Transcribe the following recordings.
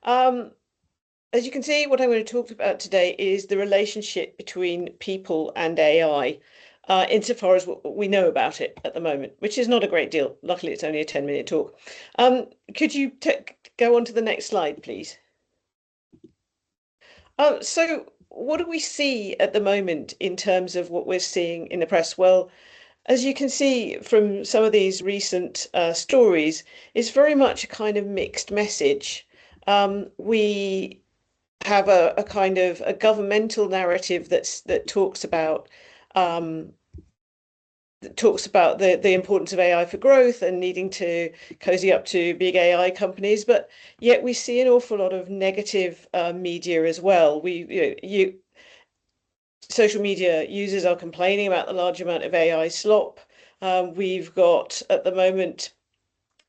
Um, as you can see, what I'm going to talk about today is the relationship between people and AI, insofar as what we know about it at the moment, which is not a great deal. Luckily, it's only a 10-minute talk. Could you go on to the next slide, please? So what do we see at the moment in terms of what we're seeing in the press? Well, as you can see from some of these recent stories, it's very much a kind of mixed message. We have a kind of a governmental narrative that um, talks about the importance of AI for growth and needing to cozy up to big AI companies, but yet we see an awful lot of negative media as well. Social media users are complaining about the large amount of AI slop. We've got at the moment,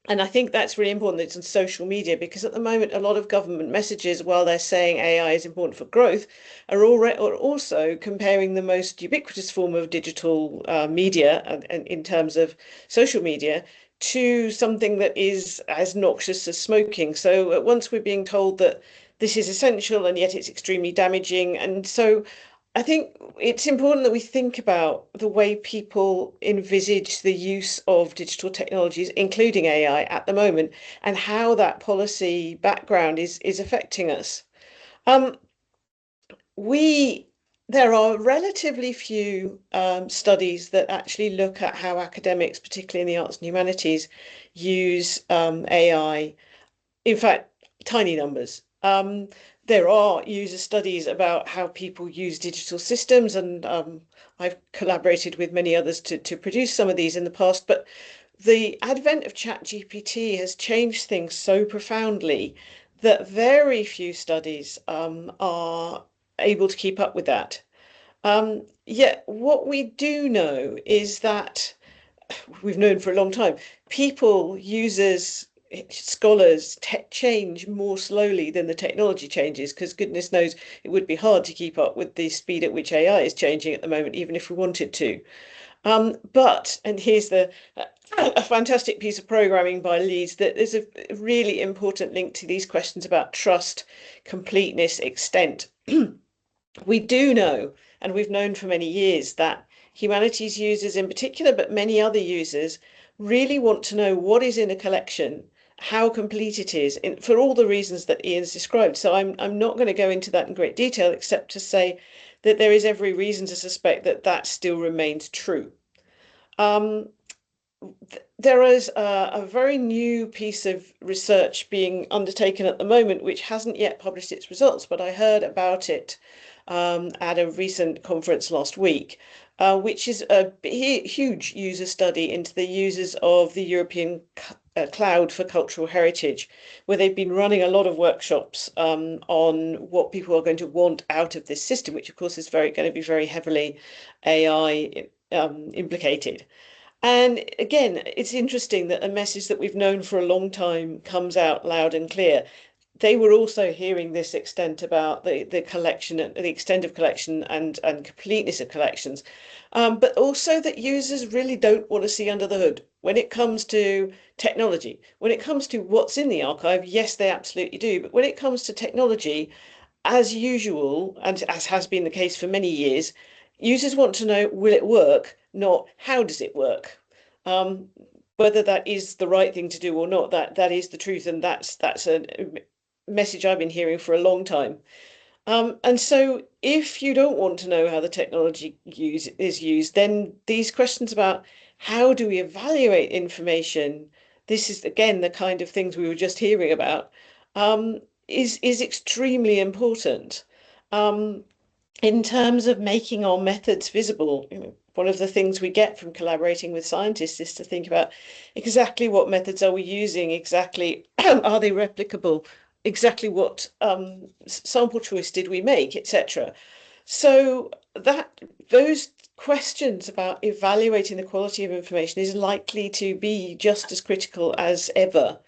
and I think that's really important that it's on social media, because at the moment, a lot of government messages, while they're saying AI is important for growth, are also comparing the most ubiquitous form of digital media and in terms of social media to something that is as noxious as smoking. So at once we're being told that this is essential and yet it's extremely damaging. And so I think it's important that we think about the way people envisage the use of digital technologies, including AI, at the moment, and how that policy background is affecting us. Um, we There are relatively few studies that actually look at how academics, particularly in the arts and humanities, use AI. In fact, tiny numbers. There are user studies about how people use digital systems, and I've collaborated with many others to produce some of these in the past. But the advent of ChatGPT has changed things so profoundly that very few studies are able to keep up with that. Yet, what we do know is that we've known for a long time, people, users, scholars change more slowly than the technology changes, because goodness knows it would be hard to keep up with the speed at which AI is changing at the moment, even if we wanted to. And here's a fantastic piece of programming by Leeds that is a really important link to these questions about trust, completeness, extent. We do know, and we've known for many years, that humanities users in particular, but many other users, really want to know what is in a collection, how complete it is, for all the reasons that Ian's described. So I'm not going to go into that in great detail, except to say that there is every reason to suspect that that still remains true. Um, there is a very new piece of research being undertaken at the moment, which hasn't yet published its results, but I heard about it at a recent conference last week, which is a huge user study into the users of the European Cloud for Cultural Heritage, where they've been running a lot of workshops on what people are going to want out of this system, which of course is going to be very heavily AI implicated. And again, it's interesting that a message that we've known for a long time comes out loud and clear. They were also hearing this extent about the collection, the extent of collection and completeness of collections, but also that users really don't want to see under the hood when it comes to technology. When it comes to what's in the archive, yes, they absolutely do. But when it comes to technology, as usual, and as has been the case for many years, users want to know, will it work, not how does it work? Um, Whether that is the right thing to do or not, that is the truth, and that's a message I've been hearing for a long time. And so, if you don't want to know how the technology is used, then these questions about how do we evaluate information, this is again the kind of things we were just hearing about, um, is extremely important. Um, in terms of making our methods visible, one of the things we get from collaborating with scientists is to think about exactly what methods are we using, exactly are they replicable, exactly what sample choice did we make, etc. So that those questions about evaluating the quality of information is likely to be just as critical as ever.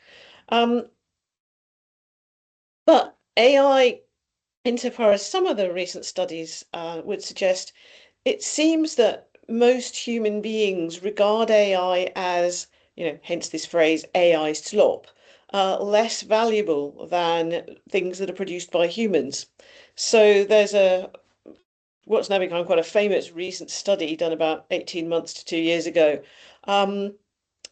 Um, but AI, insofar as some of the recent studies would suggest, it seems that most human beings regard AI as, hence this phrase, AI slop. less valuable than things that are produced by humans. So there's a what's now become quite a famous recent study done about 18 months to 2 years ago, um,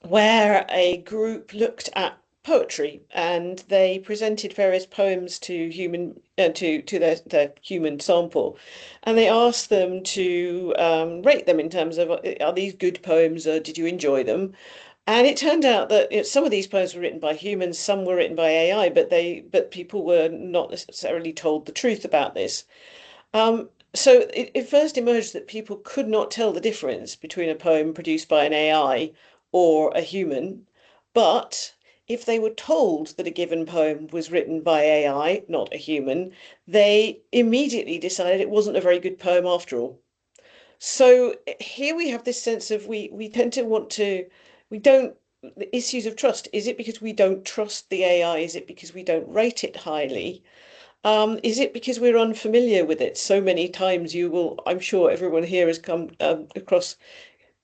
where a group looked at poetry and they presented various poems to their human sample, and they asked them to rate them in terms of are these good poems or did you enjoy them? And it turned out that some of these poems were written by humans, some were written by AI, but people were not necessarily told the truth about this. So it first emerged that people could not tell the difference between a poem produced by an AI or a human, but if they were told that a given poem was written by AI, not a human, they immediately decided it wasn't a very good poem after all. So here we have this sense of we tend to want to we don't the issues of trust. Is it because we don't trust the AI? Is it because we don't rate it highly? Is it because we're unfamiliar with it? So many times I'm sure everyone here has come across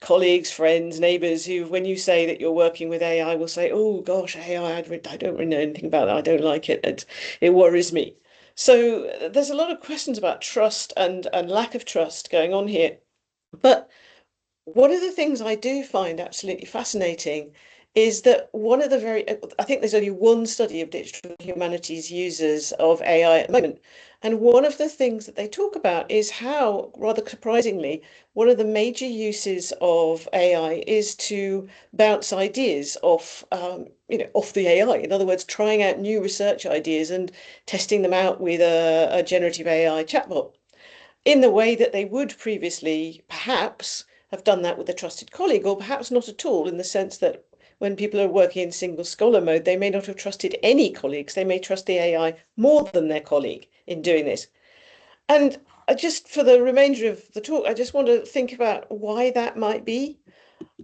colleagues, friends, neighbors who, when you say that you're working with AI, will say, "Oh gosh, AI, I don't really know anything about that. I don't like it. It worries me." So there's a lot of questions about trust and lack of trust going on here. But one of the things I do find absolutely fascinating is that I think there's only one study of digital humanities users of AI at the moment. And one of the things that they talk about is how, rather surprisingly, one of the major uses of AI is to bounce ideas off the AI. In other words, trying out new research ideas and testing them out with a generative AI chatbot in the way that they would previously perhaps have done that with a trusted colleague, or perhaps not at all, in the sense that when people are working in single scholar mode, they may not have trusted any colleagues. They may trust the AI more than their colleague in doing this. And just for the remainder of the talk, I just want to think about why that might be.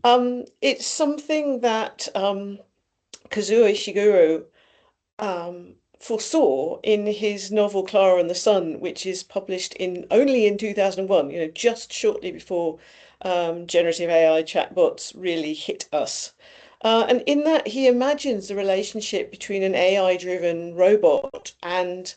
It's something that Kazuo Ishiguro foresaw in his novel Clara and the Sun, which is published in only in 2001, just shortly before generative AI chatbots really hit us. And in that, he imagines the relationship between an AI-driven robot and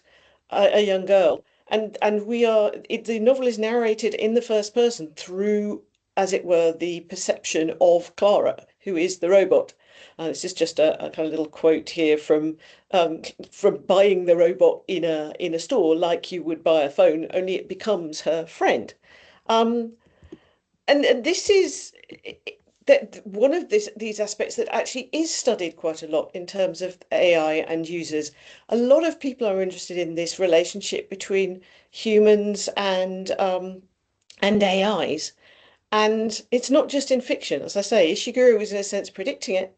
a young girl. And the novel is narrated in the first person through, as it were, the perception of Clara, who is the robot. This is just a kind of little quote here from buying the robot in a store like you would buy a phone, only it becomes her friend. Um, and this is that one of these aspects that actually is studied quite a lot in terms of AI and users. A lot of people are interested in this relationship between humans and AIs. And it's not just in fiction, as I say, Ishiguro was in a sense predicting it,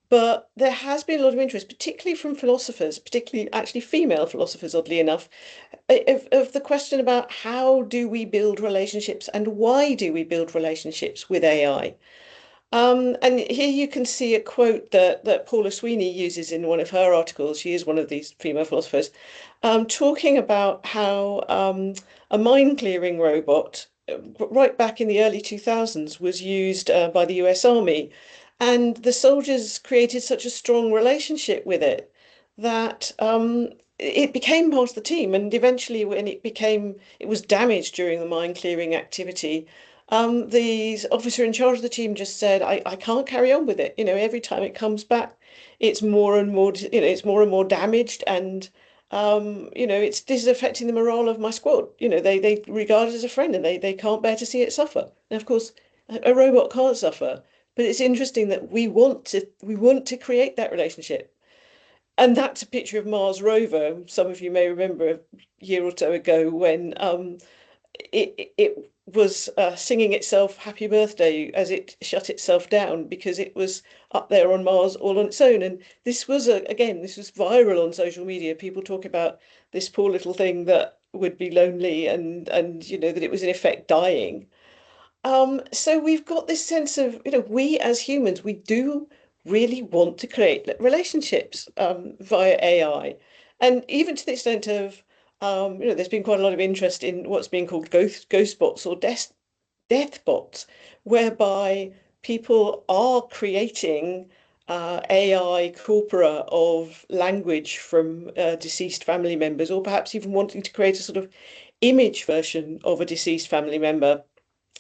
but there has been a lot of interest, particularly from philosophers, particularly actually female philosophers, oddly enough, of the question about how do we build relationships and why do we build relationships with AI? And here you can see a quote that Paula Sweeney uses in one of her articles. She is one of these female philosophers, talking about how a mine clearing robot, right back in the early 2000s, was used by the US Army. And the soldiers created such a strong relationship with it that it became part of the team. And eventually, when it was damaged during the mine clearing activity, the officer in charge of the team just said, I can't carry on with it. Every time it comes back, it's more and more, it's more and more damaged. And, this is affecting the morale of my squad. They regard it as a friend and they can't bear to see it suffer. And of course, a robot can't suffer. But it's interesting that we want to create that relationship. And that's a picture of Mars rover. Some of you may remember a year or so ago when it was singing itself happy birthday as it shut itself down because it was up there on Mars all on its own. And this was this was viral on social media. People talk about this poor little thing that would be lonely and that it was in effect dying. So we've got this sense of, we as humans, we do really want to create relationships via AI. And even to the extent of, there's been quite a lot of interest in what's being called ghost bots or death bots, whereby people are creating AI corpora of language from deceased family members, or perhaps even wanting to create a sort of image version of a deceased family member.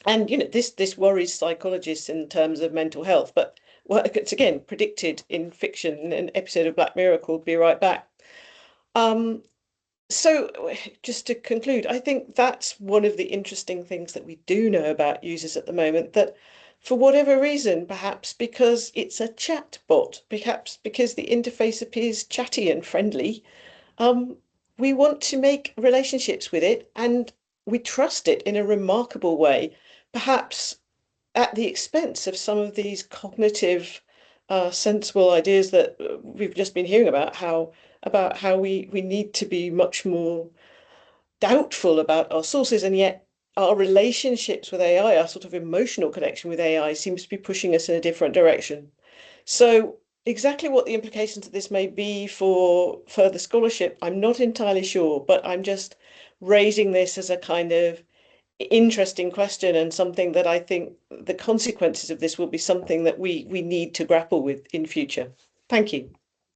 And this worries psychologists in terms of mental health, but well, it's again predicted in fiction. An episode of Black Mirror called Be Right Back. Um, so just to conclude, I think that's one of the interesting things that we do know about users at the moment, that for whatever reason, perhaps because it's a chat bot, perhaps because the interface appears chatty and friendly, um, we want to make relationships with it and we trust it in a remarkable way, perhaps at the expense of some of these cognitive, sensible ideas that we've just been hearing about how we need to be much more doubtful about our sources, and yet our relationships with AI, our sort of emotional connection with AI, seems to be pushing us in a different direction. So exactly what the implications of this may be for further scholarship, I'm not entirely sure, but I'm just raising this as a kind of interesting question and something that I think the consequences of this will be something that we need to grapple with in future. Thank you.